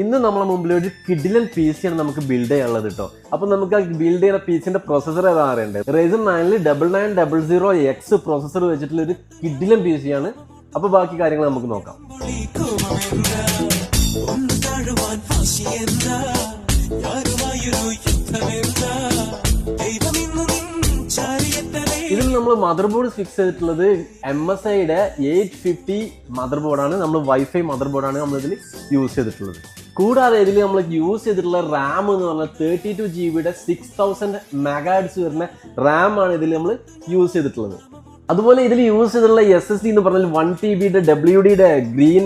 ഇന്ന് നമ്മളെ മുമ്പിൽ ഒരു കിഡിലൻ പി സി ആണ് നമുക്ക് ബിൽഡ് ചെയ്യാനുള്ളത് കേട്ടോ. അപ്പോൾ നമുക്ക് ആ ബിൽഡ് ചെയ്യുന്ന പി സിന്റെ പ്രൊസസർ ഏതാണ് അറിയേണ്ടത്. Ryzen 9 9900X പ്രൊസസർ വെച്ചിട്ടുള്ള ഒരു കിഡിലൻ പി സി ആണ്. അപ്പോൾ ബാക്കി കാര്യങ്ങൾ നമുക്ക് നോക്കാം. ഇതിൽ നമ്മൾ മദർ ബോർഡ് ഫിക്സ് ചെയ്തിട്ടുള്ളത് MSIയുടെ 850 മദർ ബോർഡാണ്. നമ്മൾ വൈഫൈ മദർ ബോർഡാണ് നമ്മളിതിൽ യൂസ് ചെയ്തിട്ടുള്ളത്. കൂടാതെ ഇതിൽ നമ്മൾ യൂസ് ചെയ്തിട്ടുള്ള റാം എന്ന് പറഞ്ഞാൽ 32 GB 6000 MHz വരുന്ന റാം ആണ് ഇതിൽ നമ്മൾ യൂസ് ചെയ്തിട്ടുള്ളത്. അതുപോലെ ഇതിൽ യൂസ് ചെയ്തിട്ടുള്ള SSD എന്ന് പറഞ്ഞാൽ 1 TB WD ഗ്രീൻ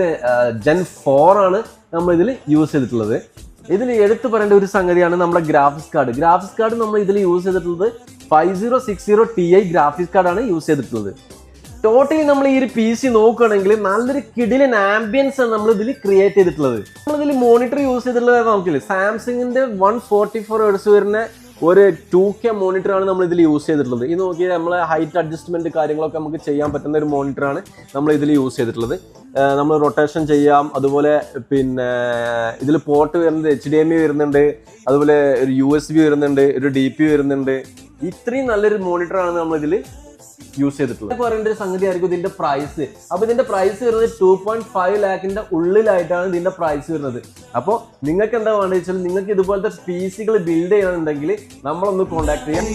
Gen 4 ആണ് നമ്മൾ ഇതിൽ യൂസ് ചെയ്തിട്ടുള്ളത്. ഇതിൽ എടുത്തു പറയേണ്ട ഒരു സംഗതിയാണ് നമ്മുടെ ഗ്രാഫിക്സ് കാർഡ് നമ്മൾ ഇതിൽ യൂസ് ചെയ്തിട്ടുള്ളത് 5060 Ti ഗ്രാഫിക്സ് കാർഡാണ് യൂസ് ചെയ്തിട്ടുള്ളത്. ടോട്ടലി നമ്മൾ ഈ ഒരു പി സി നോക്കുകയാണെങ്കിൽ നല്ലൊരു കിടിലൻ ആംബിയൻസ് ആണ് നമ്മൾ ഇതിൽ ക്രിയേറ്റ് ചെയ്തിട്ടുള്ളത്. നമ്മളിതിൽ മോണിറ്റർ യൂസ് ചെയ്തിട്ടുള്ളത് നമുക്കില്ല, സാംസങ്ങിന്റെ 144 Hz വരുന്ന ഒരു 2K മോണിറ്റർ ആണ് നമ്മൾ ഇതിൽ യൂസ് ചെയ്തിട്ടുള്ളത്. ഇത് നോക്കിയാൽ നമ്മളെ ഹൈറ്റ് അഡ്ജസ്റ്റ്മെന്റ് കാര്യങ്ങളൊക്കെ നമുക്ക് ചെയ്യാൻ പറ്റുന്ന ഒരു മോണിറ്ററാണ് നമ്മൾ ഇതിൽ യൂസ് ചെയ്തിട്ടുള്ളത്. നമ്മൾ റൊട്ടേഷൻ ചെയ്യാം. അതുപോലെ പിന്നെ ഇതിൽ പോർട്ട് വരുന്നത് HDMI വരുന്നുണ്ട്, അതുപോലെ ഒരു USB വരുന്നുണ്ട്, ഒരു DP വരുന്നുണ്ട്. ഇത്രയും നല്ലൊരു മോണിറ്ററാണ് നമ്മൾ ഇതിൽ യൂസ് ചെയ്തിട്ടുള്ളത്. പറയേണ്ട ഒരു സംഗതി ആയിരിക്കും ഇതിന്റെ പ്രൈസ്. അപ്പൊ ഇതിന്റെ പ്രൈസ് വരുന്നത് 2.5 lakhന്റെ ഉള്ളിലായിട്ടാണ് ഇതിന്റെ പ്രൈസ് വരുന്നത്. അപ്പോൾ നിങ്ങൾക്ക് എന്താ വേണ്ടത് വെച്ചാൽ നിങ്ങൾക്ക് ഇതുപോലത്തെ പി സികൾ ബിൽഡ് ചെയ്യണമെന്നുണ്ടെങ്കിൽ നമ്മളൊന്ന് കോൺടാക്ട് ചെയ്യാം.